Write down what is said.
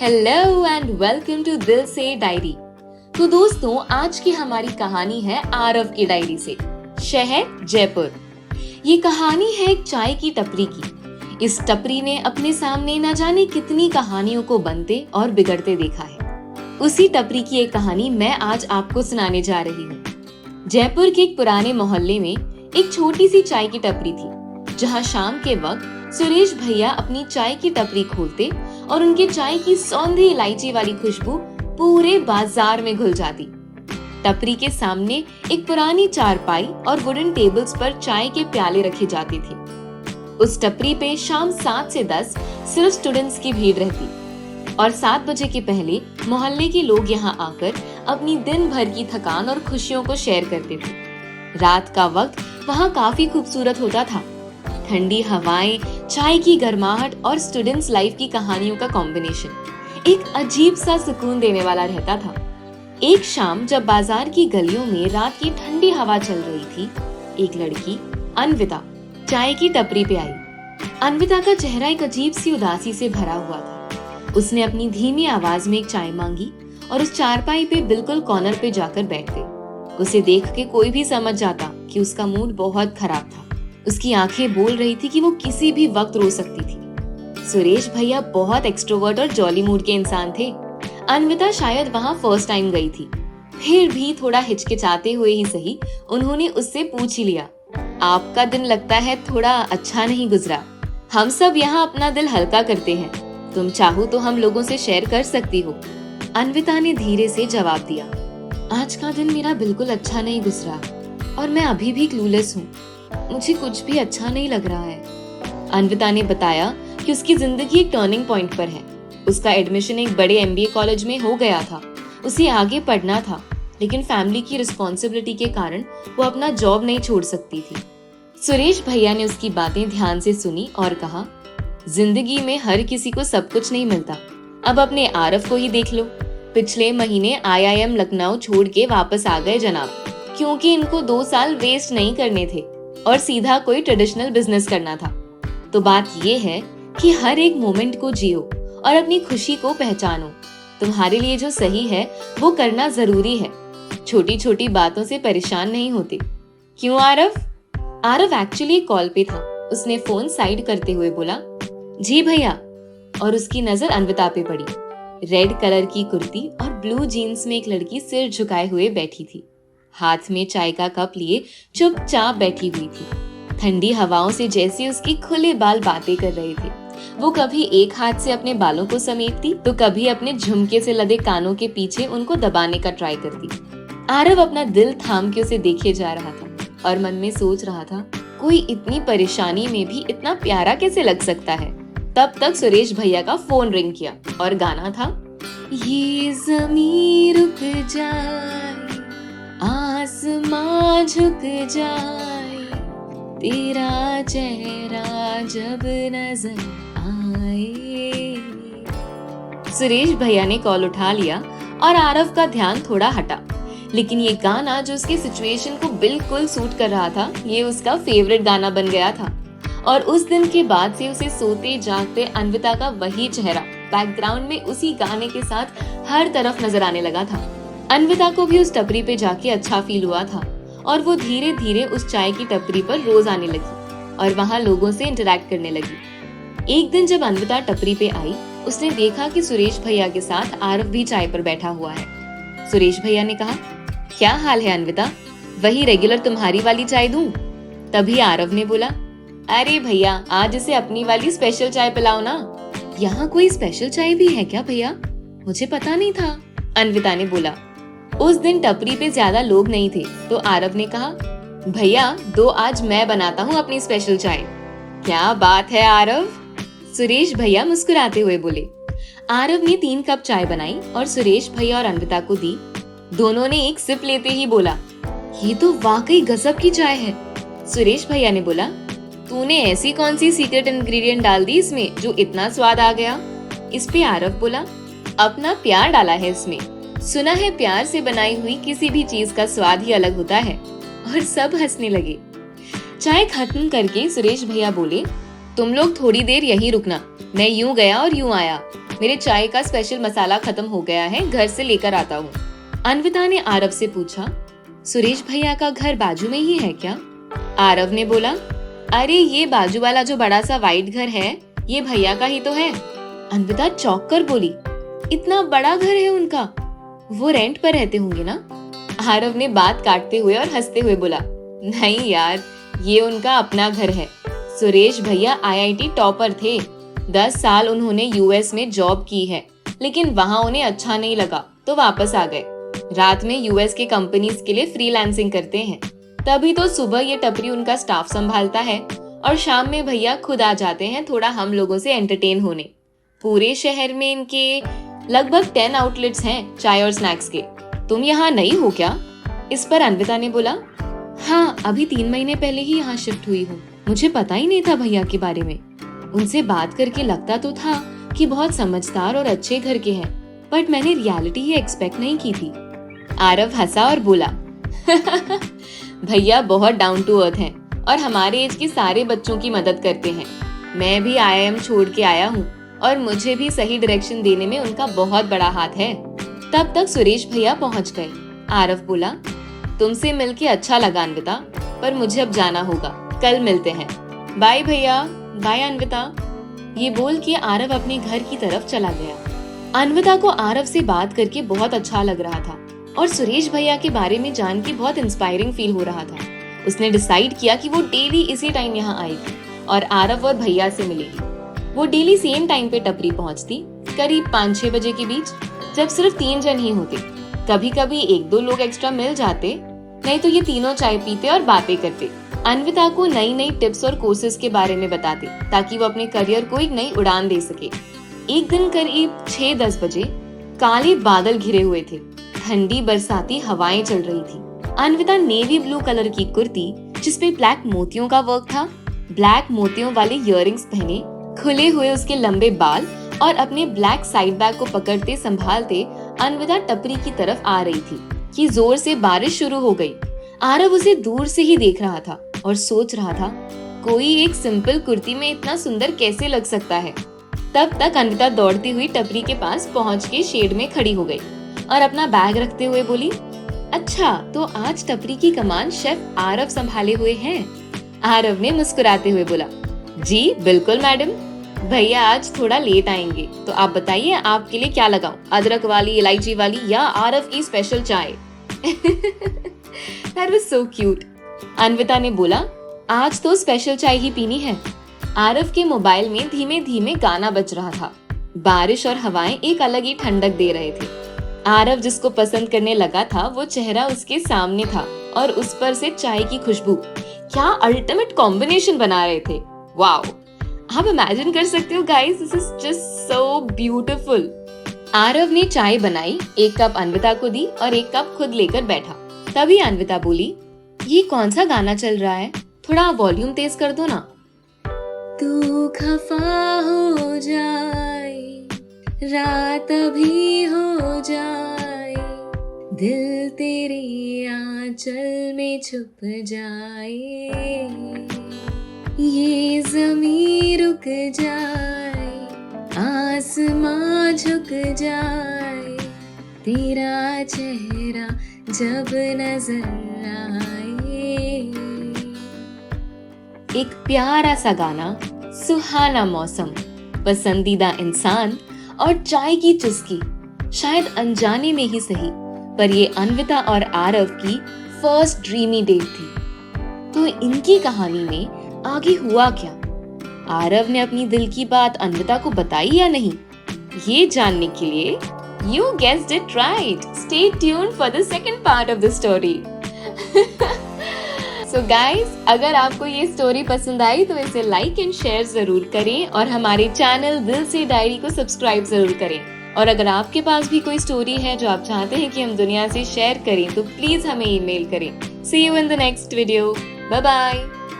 Hello and welcome to दिल से diary. तो दोस्तों, आज की हमारी कहानी है आरव की डायरी से। शहर जयपुर। ये कहानी है एक चाय की टपरी की। इस टपरी ने अपने सामने न जाने कितनी कहानियों को बनते और बिगड़ते देखा है। उसी टपरी की एक कहानी मैं आज आपको सुनाने जा रही हूँ। जयपुर के एक पुराने मोहल्ले में एक छोटी सी चाय की टपरी थी, जहाँ शाम के वक्त सुरेश भैया अपनी चाय की टपरी खोलते और उनके चाय की सौंधी इलायची वाली खुशबू पूरे बाजार में घुल जाती। टपरी के सामने एक पुरानी चारपाई और वुडन टेबल्स पर चाय के प्याले रखे जाते थे। उस टपरी पे शाम 7 से 10 सिर्फ स्टूडेंट्स की भीड़ रहती और 7 बजे के पहले मोहल्ले के लोग यहाँ आकर अपनी दिन भर की थकान और खुशियों को शेयर करते थे। रात का वक्त वहाँ काफी खूबसूरत होता था। ठंडी हवाएं, चाय की गर्माहट और स्टूडेंट्स लाइफ की कहानियों का कॉम्बिनेशन एक अजीब सा सुकून देने वाला रहता था। एक शाम जब बाजार की गलियों में रात की ठंडी हवा चल रही थी, एक लड़की अन्विता चाय की टपरी पे आई। अन्विता का चेहरा एक अजीब सी उदासी से भरा हुआ था। उसने अपनी धीमी आवाज में एक चाय मांगी और उस चारपाई पे बिल्कुल कॉर्नर पे जाकर बैठ गई। उसे देख के कोई भी समझ जाता कि उसका मूड बहुत खराब था। उसकी आंखें बोल रही थी कि वो किसी भी वक्त रो सकती थी। सुरेश भैया बहुत एक्सट्रोवर्ट और जॉली मूड के इंसान थे। अन्विता शायद वहाँ फर्स्ट टाइम गई थी, फिर भी थोड़ा हिचकिचाते हुए ही सही उन्होंने उससे पूछ ही लिया, आपका दिन लगता है थोड़ा अच्छा नहीं गुजरा। हम सब यहाँ अपना दिल हल्का करते हैं, तुम चाहो तो हम लोगों से शेयर कर सकती हो। अन्विता ने धीरे से जवाब दिया, आज का दिन मेरा बिल्कुल अच्छा नहीं गुजरा और मैं अभी भी क्लूलेस हूँ। मुझे कुछ भी अच्छा नहीं लग रहा है। अन्विता ने बताया कि उसकी जिंदगी एक टर्निंग पॉइंट पर है। उसका एडमिशन एक बड़े एमबीए कॉलेज में हो गया था। उसे आगे पढ़ना था, लेकिन फैमिली की रिस्पॉन्सिबिलिटी के कारण वो अपना जॉब नहीं छोड़ सकती थी। सुरेश भैया ने उसकी बातें ध्यान से सुनी और कहा, जिंदगी में हर किसी को सब कुछ नहीं मिलता। अब अपने आरव को ही देख लो। पिछले महीने IIM लखनऊ छोड़ के वापस आ गए जनाब, क्योंकि इनको 2 साल वेस्ट नहीं करने थे और सीधा कोई ट्रेडिशनल बिजनेस करना था। तो बात ये है कि हर एक मोमेंट को जियो और अपनी खुशी को पहचानो। तुम्हारे लिए जो सही है वो करना जरूरी है। छोटी छोटी बातों से परेशान नहीं होते। क्यों आरव? आरव एक्चुअली कॉल पे था। उसने फोन साइड करते हुए बोला, जी भैया। और उसकी नजर अन्विता पे पड़ी। रेड कलर की कुर्ती और ब्लू जीन्स में एक लड़की सिर झुकाए हुए बैठी थी। हाथ में चाय का कप लिए चुपचाप बैठी हुई थी। ठंडी हवाओं से जैसे उसके खुले बाल बातें कर रहे थे। वो कभी एक हाथ से अपने बालों को समेटती तो कभी अपने झुमके से लदे कानों के पीछे उनको दबाने का ट्राई करती। आरव अपना दिल थाम के उसे देखे जा रहा था और मन में सोच रहा था, कोई इतनी परेशानी में भी इतना प्यारा कैसे लग सकता है। तब तक सुरेश भैया का फोन रिंग किया और गाना था, ये ज़मीं रुक जाए, आसमां झुक जाए, तेरा चेहरा जब नजर आए। सुरेश भैया ने कॉल उठा लिया और आरव का ध्यान थोड़ा हटा, लेकिन ये गाना जो उसकी सिचुएशन को बिल्कुल सूट कर रहा था, ये उसका फेवरेट गाना बन गया था। और उस दिन के बाद से उसे सोते जागते अन्विता का वही चेहरा बैकग्राउंड में उसी गाने के साथ हर तरफ नजर आने लगा था। अन्विता को भी उस टपरी पे जाके अच्छा फील हुआ था और वो धीरे धीरे उस चाय की टपरी पर रोज आने लगी और वहाँ लोगों से इंटरेक्ट करने लगी। एक दिन जब अन्विता टपरी पे आई, उसने देखा कि सुरेश भैया के साथ आरव भी चाय पर बैठा हुआ है। सुरेश भैया ने कहा, क्या हाल है अन्विता, वही रेगुलर तुम्हारी वाली चाय दूं? तभी आरव ने बोला, अरे भैया, आज इसे अपनी वाली स्पेशल चाय पिलाओ ना। यहाँ कोई स्पेशल चाय भी है क्या भैया? मुझे पता नहीं था, अन्विता ने बोला। उस दिन टपरी पे ज्यादा लोग नहीं थे, तो आरव ने कहा, भैया दो आज मैं बनाता हूँ अपनी स्पेशल चाय। क्या बात है आरव, सुरेश भैया मुस्कुराते हुए बोले। आरव ने 3 कप चाय बनाई और सुरेश भैया और अन्विता को दी। दोनों ने एक सिप लेते ही बोला, ये तो वाकई गजब की चाय है। सुरेश भैया ने बोला, तूने ऐसी कौन सी सीक्रेट इंग्रेडिएंट डाल दी इसमें जो इतना स्वाद आ गया? इस पे आरव बोला, अपना प्यार डाला है इसमें। सुना है प्यार से बनाई हुई किसी भी चीज का स्वाद ही अलग होता है। और सब हंसने लगे। चाय खत्म करके सुरेश भैया बोले, तुम लोग थोड़ी देर यहीं रुकना, मैं यूं गया और यूं आया। मेरे चाय का स्पेशल मसाला खत्म हो गया है, घर से लेकर आता हूँ। अन्विता ने आरव से पूछा, सुरेश भैया का घर बाजू में ही है क्या? आरव ने बोला, अरे ये बाजू वाला जो बड़ा सा व्हाइट घर है, ये भैया का ही तो है। अन्विता चौंक कर बोली, इतना बड़ा घर है उनका? वो रेंट पर रहते होंगे ना? आरव ने बात काटते हुए और हंसते हुए बोला, नहीं यार, ये उनका अपना घर है। सुरेश भैया IIT टॉपर थे। 10 साल उन्होंने US में जॉब की है, लेकिन वहाँ उन्हें अच्छा नहीं लगा तो वापस आ गए। रात में US के कंपनीज के लिए फ्रीलांसिंग करते हैं। तभी तो सुबह ये टपरी उनका स्टाफ संभालता है और शाम में भैया खुद आ जाते हैं थोड़ा हम लोगों से एंटरटेन होने। पूरे शहर में इनके लगभग 10 आउटलेट्स हैं चाय और स्नैक्स के। तुम यहाँ नई हो क्या? इस पर अन्विता ने बोला, हाँ, अभी 3 महीने पहले ही यहाँ शिफ्ट हुई हूँ। मुझे पता ही नहीं था भैया के बारे में। उनसे बात करके लगता तो था कि बहुत समझदार और अच्छे घर के हैं, बट मैंने रियलिटी ही एक्सपेक्ट नहीं की थी। आरव हंसा और बोला, भैया बहुत डाउन टू अर्थ हैं और हमारे एज के सारे बच्चों की मदद करते हैं। मैं भी IIM छोड़ के आया हूँ और मुझे भी सही डायरेक्शन देने में उनका बहुत बड़ा हाथ है। तब तक सुरेश भैया पहुँच गए। आरव बोला, तुमसे मिलके अच्छा लगा अन्विता, पर मुझे अब जाना होगा, कल मिलते हैं। बाय भैया। बाय अन्विता। ये बोल के आरव अपने घर की तरफ चला गया। अन्विता को आरव से बात करके बहुत अच्छा लग रहा था और सुरेश भैया के बारे में जान के बहुत इंस्पायरिंग फील हो रहा था। उसने डिसाइड किया कि वो डेली इसी टाइम यहाँ आएगी और आरव और भैया से मिलेगी। वो डेली सेम टाइम पे टपरी पहुँचती, करीब 5-6 बजे के बीच, जब सिर्फ 3 जन ही होते। कभी कभी 1-2 लोग एक्स्ट्रा मिल जाते, नहीं तो ये तीनों चाय पीते और बातें करते। अन्विता को नई नई टिप्स और कोर्सेज के बारे में बताते ताकि वो अपने करियर को एक नई उड़ान दे सके। एक दिन करीब 6-10 बजे काले बादल घिरे हुए थे, ठंडी बरसाती हवाएं चल रही थी। अन्विता नेवी ब्लू कलर की कुर्ती जिसपे ब्लैक मोतियों का वर्क था, ब्लैक मोतियों वाले इयररिंग्स पहने, खुले हुए उसके लंबे बाल और अपने ब्लैक साइड बैग को पकड़ते संभालते अन्विता टपरी की तरफ आ रही थी कि जोर से बारिश शुरू हो गई। आरव उसे दूर से ही देख रहा था और सोच रहा था, कोई एक सिंपल कुर्ती में इतना सुंदर कैसे लग सकता है। तब तक अन्विता दौड़ती हुई टपरी के पास पहुंच के शेड में खड़ी हो गई और अपना बैग रखते हुए बोली, अच्छा, तो आज टपरी की कमान शेफ आरव संभाले हुए हैं। आरव ने मुस्कुराते हुए बोला, जी बिल्कुल मैडम, भैया आज थोड़ा लेट आएंगे, तो आप बताइए आपके लिए क्या लगाऊं, अदरक वाली, इलायची वाली या आरव की स्पेशल चाय? That was so cute. Anvita ने बोला, आज तो स्पेशल चाय ही पीनी है। आरव के मोबाइल में धीमे धीमे गाना बज रहा था। बारिश और हवाएं एक अलग ही ठंडक दे रहे थे। आरव जिसको पसंद करने लगा था वो चेहरा उसके सामने था और उस पर से चाय की खुशबू। क्या अल्टीमेट कॉम्बिनेशन बना रहे थे। वाओ, आप इमेजिन कर सकते हो guys, this is just so beautiful. Aarav ने चाय बनाई, 1 कप अन्विता को दी और 1 कप खुद लेकर बैठा। तभी अन्विता बोली, ये कौन सा गाना चल रहा है, थोड़ा वॉल्यूम तेज कर दो ना। तू खफा हो जाए, रात भी हो जाए, दिल तेरे आंचल में छुप जाए, ये ज़मीं रुक जाए, आसमां झुक जाए, तेरा चेहरा जब नजर आए। एक प्यारा सा गाना, सुहाना मौसम, पसंदीदा इंसान और चाय की चुस्की। शायद अनजाने में ही सही, पर ये अन्विता और आरव की फर्स्ट ड्रीमी डेट थी। तो इनकी कहानी में आगे हुआ क्या? आरव ने अपनी दिल की बात अन्विता को बताई या नहीं? ये जानने के लिए you guessed it right. Stay tuned for the second part of the story. So guys, अगर आपको ये स्टोरी पसंद आई तो इसे लाइक एंड शेयर जरूर करें और हमारे चैनल दिल से डायरी को सब्सक्राइब जरूर करें। और अगर आपके पास भी कोई स्टोरी है जो आप चाहते हैं कि हम दुनिया से शेयर करें तो प्लीज हमें ईमेल करें। See you in the next video. Bye bye.